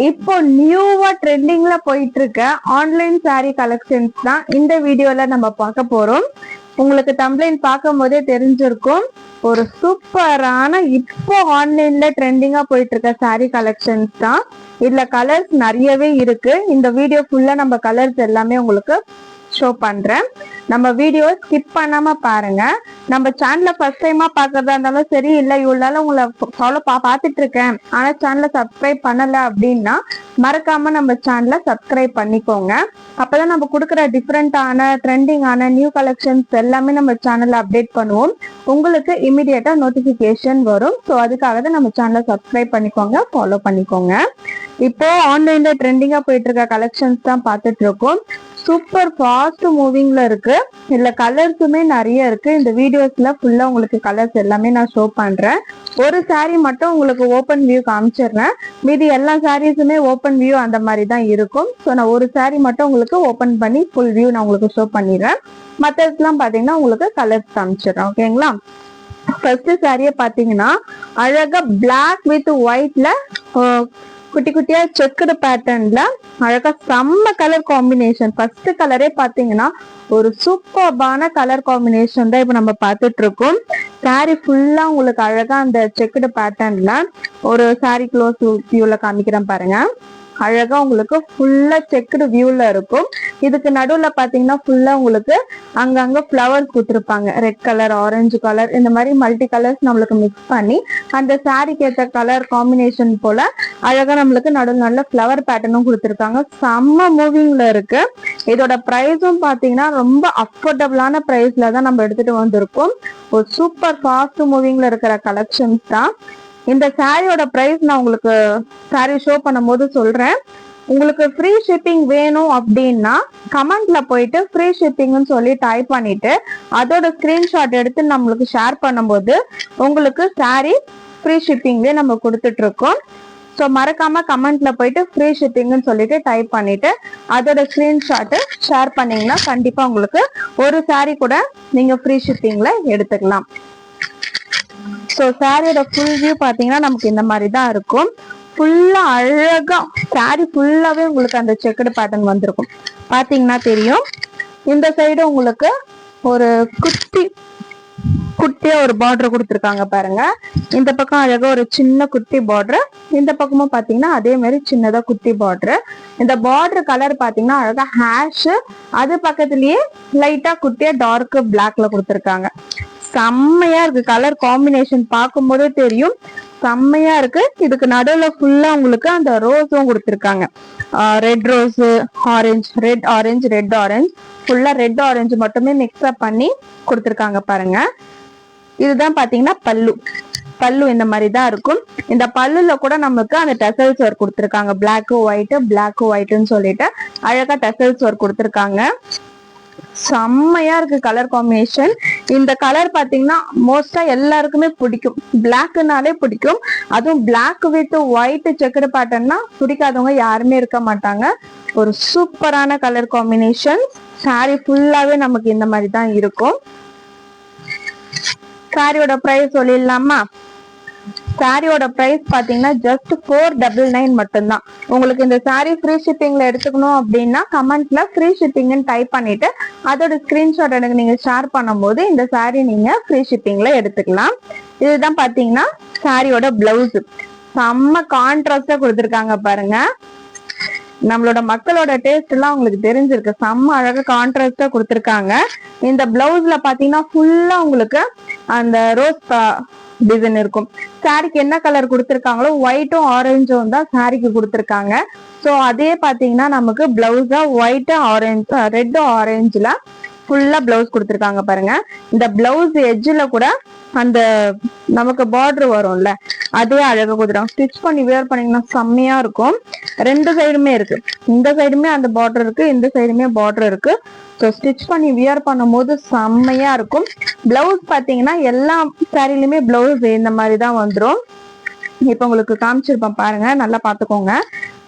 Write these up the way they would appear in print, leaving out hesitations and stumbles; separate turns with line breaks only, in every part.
இப்போ நியூவா ட்ரெண்டிங்ல போயிட்டு இருக்க ஆன்லைன் saree கலெக்ஷன்ஸ் தான் இந்த வீடியோல நம்ம பார்க்க போறோம். உங்களுக்கு தம்ப்லைன் பார்க்கும் போதே தெரிஞ்சிருக்கும். ஒரு சூப்பரான இப்போ ஆன்லைன்ல ட்ரெண்டிங்கா போயிட்டு இருக்க saree கலெக்ஷன்ஸ் தான். இதுல கலர்ஸ் நிறையவே இருக்கு. இந்த வீடியோ ஃபுல்லா நம்ம கலர்ஸ் எல்லாமே உங்களுக்கு ஷோ பண்றேன். நம்ம வீடியோ ஸ்கிப் பண்ணாம பாருங்க. நம்ம சேனலை ஃபர்ஸ்ட் டைமா பாக்குறதா இருந்தாலும் சரி, இல்ல இவ்வளவு உங்களை ஃபாலோ பார்த்துட்டு இருக்கேன் ஆனா சேனலை சப்ஸ்கிரைப் பண்ணல அப்படின்னா மறக்காம நம்ம சேனலை சப்ஸ்கிரைப் பண்ணிக்கோங்க. அப்பதான் நம்ம கொடுக்குற டிஃப்ரெண்டான ட்ரெண்டிங்கான நியூ கலெக்ஷன்ஸ் எல்லாமே நம்ம சேனல்ல அப்டேட் பண்ணுவோம். உங்களுக்கு இமிடியேட்டா நோட்டிபிகேஷன் வரும். ஸோ அதுக்காக தான் நம்ம சேனலை சப்ஸ்கிரைப் பண்ணிக்கோங்க, ஃபாலோ பண்ணிக்கோங்க. இப்போ ஆன்லைன்ல ட்ரெண்டிங்கா போயிட்டு இருக்க கலெக்ஷன்ஸ் தான் பார்த்துட்டு இருக்கோம். சூப்பர் ஃபாஸ்ட் மூவிங்ல இருக்கு. இதுல கலர்ஸுமே நிறைய இருக்கு. இந்த வீடியோஸ்ல ஃபுல்லா உங்களுக்கு கலர்ஸ் எல்லாமே நான் ஷோ பண்றேன். ஒரு saree மட்டும் உங்களுக்கு ஓப்பன் வியூ காமிச்சிடுறேன். மீதி எல்லா சாரீஸுமே ஓப்பன் வியூ அந்த மாதிரி தான் இருக்கும். ஸோ நான் ஒரு saree மட்டும் உங்களுக்கு ஓப்பன் பண்ணி ஃபுல் வியூ நான் உங்களுக்கு ஷோ பண்ணிடுறேன். மற்றதுலாம் பாத்தீங்கன்னா உங்களுக்கு கலர்ஸ் காமிச்சிடுறேன். ஓகேங்களா? ஃபர்ஸ்ட் சாரியை பாத்தீங்கன்னா அழகா பிளாக் வித் ஒயிட்ல குட்டி குட்டியா செக்குடு பேட்டர்ன்ல அழகா செம்ம கலர் காம்பினேஷன். ஃபர்ஸ்ட் கலரே பாத்தீங்கன்னா ஒரு சூப்பர்பான கலர் காம்பினேஷன் தான் இப்ப நம்ம பார்த்துட்டு இருக்கோம். சாரி ஃபுல்லா உங்களுக்கு அழகா அந்த செக்குடு பேட்டர்ன்ல ஒரு சாரி க்ளோஸ் வியூல காமிக்கிறேன் பாருங்க. அழகா உங்களுக்கு ஃபுல்லா செக்குடு வியூல இருக்கும். இதுக்கு நடுவுல பாத்தீங்கன்னா ஃபுல்லா உங்களுக்கு அங்கங்க ஃபிளவர்ஸ் கொடுத்துருப்பாங்க. ரெட் கலர், ஆரஞ்சு கலர், இந்த மாதிரி மல்டி கலர்ஸ் நம்மளுக்கு மிக்ஸ் பண்ணி அந்த சாரிக்கு ஏற்ற கலர் காம்பினேஷன் போல அழகா நம்மளுக்கு நடுவில் நல்ல ஃபிளவர் பேட்டர்னும் கொடுத்துருக்காங்க. செம்ம மூவிங்ல இருக்கு. இதோட பிரைஸும் பாத்தீங்கன்னா ரொம்ப அஃபோர்டபுளான பிரைஸ்ல தான் நம்ம எடுத்துட்டு வந்திருக்கோம். ஒரு சூப்பர் ஃபாஸ்ட் மூவிங்ல இருக்கிற கலெக்ஷன்ஸ் தான். இந்த சாரியோட பிரைஸ் நான் உங்களுக்கு சாரி ஷோ பண்ணும் போது சொல்றேன். உங்களுக்கு ஃப்ரீ ஷிப்பிங் வேணும் அப்படின்னா கமெண்ட்ல போயிட்டு ஃப்ரீ ஷிப்பிங்னு சொல்லி டைப் பண்ணிட்டு அதோட ஸ்கிரீன்ஷாட் எடுத்து நம்மளுக்கு ஷேர் பண்ணும்போது உங்களுக்கு சாரி ஃப்ரீ ஷிப்பிங்லேயே நம்ம கொடுத்துட்டு இருக்கோம். ஸோ மறக்காம கமெண்ட்ல போயிட்டு ஃப்ரீ ஷிப்பிங்னு சொல்லிட்டு டைப் பண்ணிட்டு அதோட ஸ்கிரீன்ஷாட் ஷேர் பண்ணீங்கன்னா கண்டிப்பா உங்களுக்கு ஒரு சாரி கூட நீங்க ஃப்ரீ ஷிப்பிங்ல எடுத்துக்கலாம். ஸோ சாரியோட ஃபுல் வியூ பாத்தீங்கன்னா நமக்கு இந்த மாதிரி தான் இருக்கும். ஃபுல்லா அழகா சாரி ஃபுல்லாவே உங்களுக்கு அந்த செக்குடு பேட்டர்ன் வந்திருக்கும். பாத்தீங்கன்னா தெரியும். இந்த சைடு உங்களுக்கு ஒரு குட்டியா ஒரு பார்டர் கொடுத்துருக்காங்க பாருங்க. இந்த பக்கம் அழகா ஒரு சின்ன குட்டி பார்டர், இந்த பக்கமும் பாத்தீங்கன்னா அதே மாதிரி சின்னதா குட்டி பார்டர். இந்த பார்டர் கலர் பாத்தீங்கன்னா அழகா ஹேஷ், அது பக்கத்துலயே லைட்டா குட்டியா டார்க் பிளாக்ல கொடுத்துருக்காங்க. செம்மையா இருக்கு. கலர் காம்பினேஷன் பார்க்கும் போதே தெரியும், செம்மையா இருக்கு. இதுக்கு நடுவுல ஃபுல்லா உங்களுக்கு அந்த ரோஸும் கொடுத்துருக்காங்க. Red rose, orange, red orange, red orange, ஃபுல்லா ரெட் ஆரஞ்சு மட்டுமே மிக்ஸ் அப் பண்ணி கொடுத்துருக்காங்க பாருங்க. இதுதான் பாத்தீங்கன்னா பல்லு இந்த மாதிரி தான் இருக்கும். இந்த பல்லுல கூட நமக்கு அந்த டெசல்ஸ் ஒர்க் கொடுத்துருக்காங்க. பிளாக் ஒயிட்னு சொல்லிட்டு அழகா டெசல்ஸ் ஒர்க் கொடுத்துருக்காங்க. செம்மையா இருக்கு கலர் காம்பினேஷன். இந்த கலர் பாத்தீங்கன்னா மோஸ்டா எல்லாருக்குமே பிடிக்கும். பிளாக்னாலே பிடிக்கும். அதுவும் பிளாக் வித் ஒயிட் செக்குடு பேட்டர்ன்னா பிடிக்காதவங்க யாருமே இருக்க மாட்டாங்க. ஒரு சூப்பரான கலர் காம்பினேஷன். சாரி ஃபுல்லாவே நமக்கு இந்த மாதிரி தான் இருக்கும். சாரியோட பிரைஸ் சொல்லிடலாமா? சாரியோட பிரைஸ் பாத்தீங்கன்னா ஜஸ்ட் 499 மட்டும்தான். உங்களுக்கு இந்த சாரி ஃப்ரீ ஷிப்பிங்ல எடுத்துக்கணும் அப்படின்னா கமெண்ட்ல ஃப்ரீ ஷிப்பிங்னு டைப் பண்ணிட்டு அதோட ஸ்கிரீன்ஷாட் எனக்கு நீங்க ஷேர் பண்ணும்போது இந்த சாரி நீங்க ஃப்ரீ ஷிப்பிங்ல எடுத்துக்கலாம். இதுதான் பாத்தீங்கன்னா சாரியோட பிளவுஸ். செம்ம கான்ட்ராஸ்டா கொடுத்துருக்காங்க பாருங்க. நம்மளோட மக்களோட டேஸ்ட் எல்லாம் உங்களுக்கு தெரிஞ்சிருக்கு. செம்ம அழகா கான்ட்ராஸ்டா கொடுத்துருக்காங்க. இந்த பிளவுஸ்ல பாத்தீங்கன்னா ஃபுல்லா உங்களுக்கு அந்த ரோஸ் டிசைன் இருக்கும். சாரிக்கு என்ன கலர் கொடுத்துருக்காங்களோ ஒயிட்டும் ஆரஞ்சும் தான் சாரிக்கு கொடுத்துருக்காங்க. ஸோ அதே பாத்தீங்கன்னா நமக்கு பிளவுஸா ஒயிட் ஆரஞ்சு, ரெட் ஆரஞ்சுல ஃபுல்லா பிளவுஸ் கொடுத்துருக்காங்க பாருங்க. இந்த பிளவுஸ் எட்ஜ்ல கூட அந்த நமக்கு பார்டர் வரும்ல, அதே அழகா கொடுத்துருக்காங்க. ஸ்டிச் பண்ணி வியர் பண்ணீங்கன்னா செம்மையா இருக்கும். ரெண்டு சைடுமே இருக்கு. இந்த சைடுமே அந்த பார்டர் இருக்கு, இந்த சைடுமே பார்டர் இருக்கு. ஸோ ஸ்டிச் பண்ணி வியர் பண்ணும் போது செம்மையா இருக்கும். பிளவுஸ் பாத்தீங்கன்னா எல்லா சாரிலுமே பிளவுஸ் இந்த மாதிரி தான் வந்துடும். இப்ப உங்களுக்கு காமிச்சிருப்பேன் பாருங்க, நல்லா பாத்துக்கோங்க.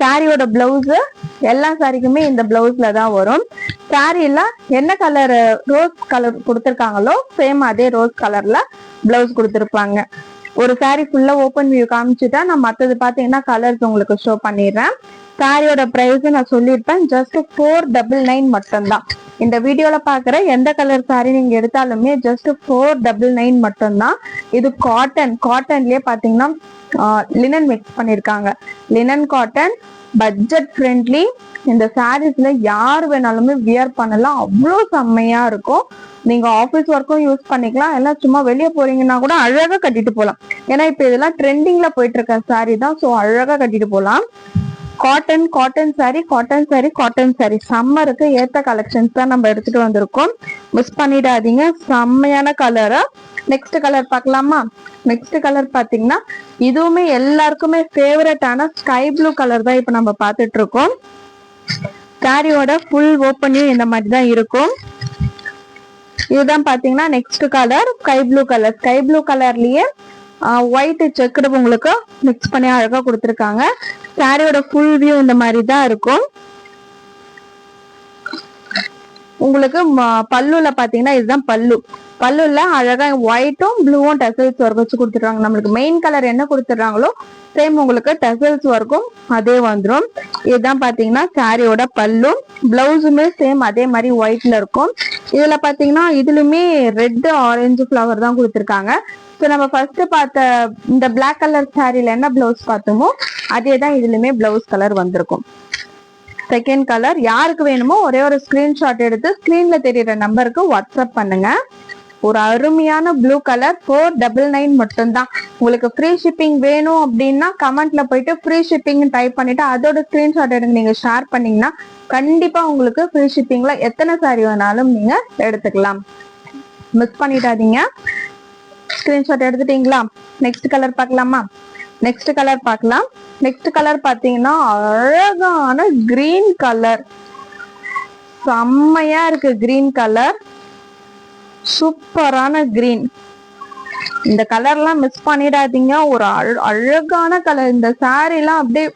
சாரியோட பிளவுஸ் எல்லா சாரிக்குமே இந்த பிளவுஸ்ல தான் வரும். சாரியில என்ன கலர் ரோஸ் கலர் கொடுத்துருக்காங்களோ சேம் அதே ரோஸ் கலர்ல பிளவுஸ் கொடுத்துருப்பாங்க. ஒரு சாரி ஃபுல்லா ஓப்பன் வியூ காமிச்சுட்டா நான் மத்தது பாத்தீங்கன்னா கலர்ஸ் உங்களுக்கு ஷோ பண்ணிடுறேன். சாரியோட பிரைஸ் நான் சொல்லியிருப்பேன், ஜஸ்ட் 499 மட்டும்தான். இந்த வீடியோல பாக்குற எந்த கலர் சாரி நீங்க எடுத்தாலுமே ஜஸ்ட் 499 மட்டும்தான். இது காட்டன்லயே பாத்தீங்கன்னா லினன் மிக்ஸ் பண்ணிருக்காங்க. Linen cotton, budget friendly. இந்த சாரீஸ்ல யார் வேணாலுமே வியர் பண்ணலாம், அவ்வளோ செம்மையா இருக்கும். நீங்க ஆபீஸ் ஒர்க்கும் யூஸ் பண்ணிக்கலாம், எல்லாம் சும்மா வெளியே போறீங்கன்னா கூட அழகா கட்டிட்டு போகலாம். ஏன்னா இப்ப இதெல்லாம் ட்ரெண்டிங்ல போயிட்டு இருக்க சாரி தான், ஸோ அழகா கட்டிட்டு போகலாம். காட்டன் சாரி சம்மருக்கு ஏத்த கலெக்ஷன்ஸ் தான் நம்ம எடுத்துட்டு வந்திருக்கோம். மிஸ் பண்ணிடாதீங்க, செம்மையான கலரா. நெக்ஸ்ட் கலர் பார்க்கலாமா? நெக்ஸ்ட் கலர் பாத்தீங்கன்னா இதுவுமே எல்லாருக்குமே ஃபேவரட்டான ஸ்கை ப்ளூ கலர் தான் இப்ப நம்ம பார்த்துட்டு இருக்கோம். சாரியோட ஃபுல் ஓப்பனிங் இந்த மாதிரி தான் இருக்கும். இதுதான் பாத்தீங்கன்னா நெக்ஸ்ட் கலர் ஸ்கை ப்ளூ கலர்லயே ஒயிட் செக்குடு உங்களுக்கு மிக்ஸ் பண்ணி அழகா கொடுத்துருக்காங்க. சாரியோட ஃபுல் வியூ இந்த மாதிரி தான் இருக்கும். உங்களுக்கு பல்லுல பாத்தீங்கன்னா இதுதான் பல்லுல அழகா ஒயிட்டும் ப்ளூவும் டெசல்ஸ் ஒர்க் வச்சு கொடுத்துருவாங்க. நம்மளுக்கு மெயின் கலர் என்ன கொடுத்துறாங்களோ சேம் உங்களுக்கு டெசல்ஸ் ஒர்க்கும் அதே வந்துடும். இதுதான் பாத்தீங்கன்னா சாரியோட பல்லு. பிளவுஸுமே சேம் அதே மாதிரி ஒயிட்ல இருக்கும். இதுல பாத்தீங்கன்னா இதுலயுமே ரெட் ஆரஞ்சு ஃபிளவர் தான் கொடுத்துருக்காங்க. ஸோ நம்ம ஃபர்ஸ்ட் பார்த்த இந்த பிளாக் கலர் சாரியில என்ன பிளவுஸ் பார்த்தோமோ அதே தான் இதுலயுமே பிளவுஸ் கலர் வந்திருக்கும். செகண்ட் கலர் யாருக்கு வேணுமோ ஒரே ஒரு ஸ்கிரீன்ஷாட் எடுத்து ஸ்கிரீன்ல தெரியுற நம்பருக்கு வாட்ஸ்அப் பண்ணுங்க. ஒரு அருமையான ப்ளூ கலர் 499 மட்டும்தான். உங்களுக்கு ஃப்ரீ ஷிப்பிங் வேணும் அப்படின்னா கமெண்ட்ல போயிட்டு ஃப்ரீ ஷிப்பிங் டைப் பண்ணிட்டு அதோட ஸ்கிரீன்ஷாட் எடுங்க, நீங்க ஷேர் பண்ணீங்கன்னா கண்டிப்பா உங்களுக்கு ஃப்ரீ ஷிப்பிங்ல எத்தனை சாரி வேணாலும் நீங்க எடுத்துக்கலாம். மிஸ் பண்ணிடாதீங்க. ஸ்கிரீன்ஷாட் எடுத்துட்டீங்களா? நெக்ஸ்ட் கலர் பார்க்கலாமா? நெக்ஸ்ட் கலர் பாத்தீங்கன்னா அழகான கிரீன் கலர், செம்மையா இருக்கு. கிரீன் கலர் சூப்பரான கிரீன். இந்த கலர்லாம் மிஸ் பண்ணிடாதீங்க. ஒரு அழகான கலர். இந்த சாரி எல்லாம் அப்படியே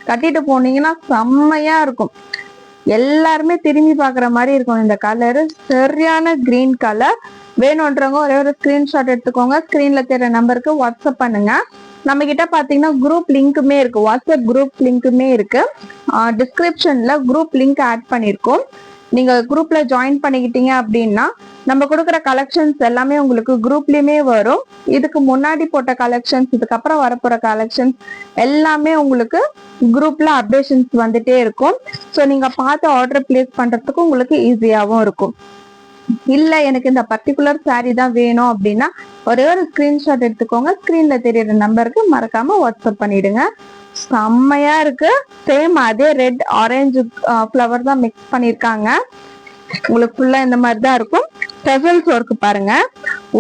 கட்டிட்டு போனீங்கன்னா செம்மையா இருக்கும். எல்லாருமே திரும்பி பாக்குற மாதிரி இருக்கும் இந்த கலர். சரியான கிரீன் கலர். வேணும்ன்றவங்க ஒரே ஒரு ஸ்கிரீன்ஷாட் எடுத்துக்கோங்க, ஸ்கிரீன்ல தெரிய நம்பருக்கு வாட்ஸ்அப் பண்ணுங்க. நம்ம கிட்ட பாத்தீங்கன்னா குரூப் லிங்க்குமே இருக்கு, வாட்ஸ்அப் குரூப் லிங்க்குமே இருக்கு. டிஸ்கிரிப்ஷன்ல குரூப் லிங்க் ஆட் பண்ணிருக்கோம். நீங்க குரூப்ல ஜாயின் பண்ணிக்கிட்டீங்க அப்படின்னா நம்ம கொடுக்குற கலெக்ஷன்ஸ் எல்லாமே உங்களுக்கு குரூப்லயுமே வரும். இதுக்கு முன்னாடி போட்ட கலெக்ஷன்ஸ், இதுக்கப்புறம் வரப்போற கலெக்ஷன்ஸ் எல்லாமே உங்களுக்கு குரூப்ல அப்டேஷன்ஸ் வந்துட்டே இருக்கும். ஸோ நீங்க பார்த்து ஆர்டர் பிளேஸ் பண்றதுக்கு உங்களுக்கு ஈஸியாவும் இருக்கும். இல்ல எனக்கு இந்த பர்டிகுலர் சாரி தான் வேணும் அப்படின்னா ஒரே ஒரு ஸ்கிரீன்ஷாட் எடுத்துக்கோங்க, ஸ்கிரீன்ல தெரியுற நம்பருக்கு மறக்காம வாட்ஸ்அப் பண்ணிடுங்க. செம்மையா இருக்கு. சேம் அதே ரெட் ஆரஞ்சு ஃபிளவர் தான் மிக்ஸ் பண்ணிருக்காங்க. உங்களுக்கு ஃபுல்லா இந்த மாதிரி தான் இருக்கும். டெசல்ஸ் ஒர்க் பாருங்க,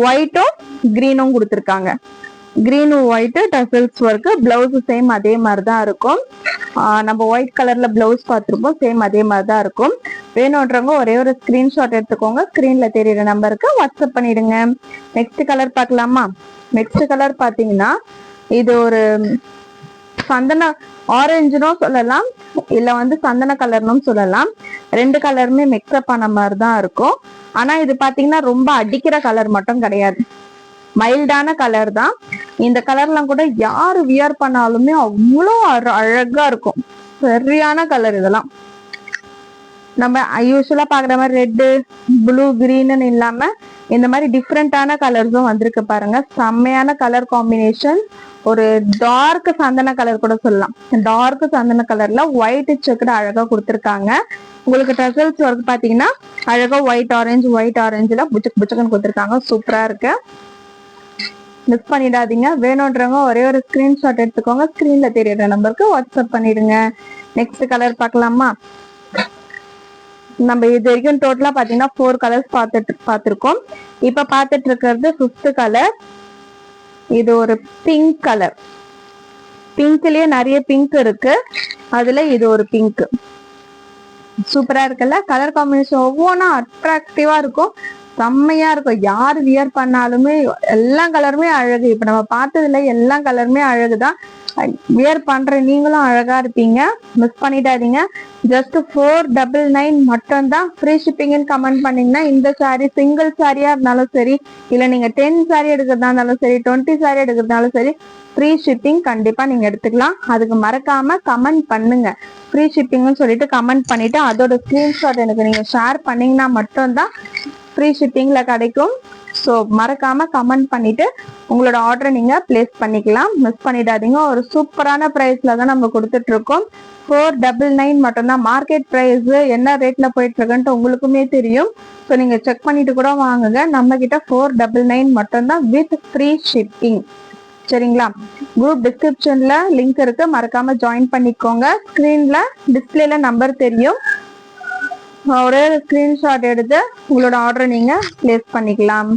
ஒயிட்டும் கிரீனும் கொடுத்துருக்காங்க. கிரீனும் white tassels work. Blouse same அதே மாதிரி தான் இருக்கும். நம்ம ஒயிட் கலர்ல பிளவுஸ் பார்த்துருப்போம், சேம் அதே மாதிரி தான் இருக்கும். வேணும்ன்றவங்க ஒரே ஒரு ஸ்கிரீன்ஷாட் எடுத்துக்கோங்க, ஸ்கிரீன்ல தெரியுற நம்பருக்கு வாட்ஸ்அப் பண்ணிடுங்க. நெக்ஸ்ட் கலர் பார்க்கலாமா? நெக்ஸ்ட் கலர் பாத்தீங்கன்னா இது ஒரு சந்தன ஆரஞ்சுனும் சொல்லலாம், இல்ல சந்தன கலர்னும் சொல்லலாம். ரெண்டு கலருமே மிக்ஸ்அப் ஆன மாதிரி தான் இருக்கும். ஆனா இது பாத்தீங்கன்னா ரொம்ப அடிக்கிற கலர் மட்டும் கிடையாது, மைல்டான கலர் தான். இந்த கலர்லாம் கூட யாரு வியர் பண்ணாலுமே அவ்வளோ அழகா இருக்கும். சரியான கலர். இதெல்லாம் நம்ம யூஸ்வலா பாக்குற மாதிரி ரெட்டு ப்ளூ கிரீன்னு இல்லாம இந்த மாதிரி டிஃப்ரெண்டான கலர்ஸும் வந்திருக்கு பாருங்க. செம்மையான கலர் காம்பினேஷன். ஒரு டார்க் சந்தன கலர் கூட சொல்லலாம். டார்க் சந்தன கலர்ல ஒயிட் செக்குடு அழகா கொடுத்துருக்காங்க. உங்களுக்கு டசல்ஸ் ஒர்க் பாத்தீங்கன்னா அழகா ஒயிட் ஆரஞ்சுல புச்சுக்குன்னு கொடுத்துருக்காங்க. சூப்பரா இருக்கு. மிஸ் பண்ணிடாதீங்க. வேணும்ன்றவங்க ஒரே ஒரு ஸ்கிரீன்ஷாட் எடுத்துக்கோங்க, ஸ்கிரீன்ல தெரியுற நம்பருக்கு வாட்ஸ்அப் பண்ணிடுங்க. நெக்ஸ்ட் கலர் பார்க்கலாமா? நம்ம இது வரைக்கும் டோட்டலா பாத்தீங்கன்னா 4 கலர்ஸ் பார்த்துருக்கோம். இப்ப பார்த்துட்டு இருக்கிறது 5th கலர். இது ஒரு பிங்க் கலர். பிங்க்லயே நிறைய பிங்க் இருக்கு, அதுல இது ஒரு பிங்க். சூப்பரா இருக்குல்ல? கலர் காம்பினேஷன் ஒவ்வொன்றும் அட்ராக்டிவா இருக்கும், செம்மையா இருக்கும். யார் வியர் பண்ணாலுமே எல்லா கலருமே அழகு. இப்ப நம்ம பார்த்ததுல எல்லா கலருமே அழகுதான். வியர் பண்ற நீங்களும் அழகா இருப்பீங்க. மிஸ் பண்ணிடாதீங்க. ஜஸ்ட் 499 மட்டும் தான். ஃப்ரீ ஷிப்பிங்னு கமெண்ட் பண்ணீங்கன்னா இந்த சாரி சிங்கிள் சாரியா இருந்தாலும் சரி, இல்ல நீங்க 10 சாரி எடுக்கிறதா இருந்தாலும் சரி, 20 சாரி எடுக்கிறதாலும் சரி, ஃப்ரீ ஷிப்பிங் கண்டிப்பா நீங்க எடுத்துக்கலாம். அதுக்கு மறக்காம கமெண்ட் பண்ணுங்க. ஃப்ரீ ஷிப்பிங்னு சொல்லிட்டு கமெண்ட் பண்ணிட்டு அதோட ஸ்கிரீன்ஷாட் எனக்கு நீங்க ஷேர் பண்ணீங்கன்னா மட்டும்தான் ஃப்ரீ ஷிப்பிங்ல கிடைக்கும். ஸோ மறக்காம கமெண்ட் பண்ணிட்டு உங்களோட ஆர்டரை நீங்க பிளேஸ் பண்ணிக்கலாம். மிஸ் பண்ணிடாதீங்க. ஒரு சூப்பரான பிரைஸ்ல தான் நம்ம கொடுத்துட்டு இருக்கோம். 499 மட்டும்தான். மார்க்கெட் பிரைஸ் என்ன ரேட்ல போயிட்டு இருக்குன்ட்டு உங்களுக்குமே தெரியும். ஸோ நீங்க செக் பண்ணிட்டு கூட வாங்குங்க. நம்ம கிட்ட 499 மட்டும்தான் வித் ஃப்ரீ ஷிப்பிங். சரிங்களா? குரூப் டிஸ்கிரிப்ஷன்ல லிங்க் இருக்கு, மறக்காம ஜாயின் பண்ணிக்கோங்க. ஸ்கிரீன்ல டிஸ்பிளேல நம்பர் தெரியும். ஒரே ஸ்கிரீன்ஷாட் எடுத்து உங்களோட ஆர்டரை நீங்க பிளேஸ் பண்ணிக்கலாம்.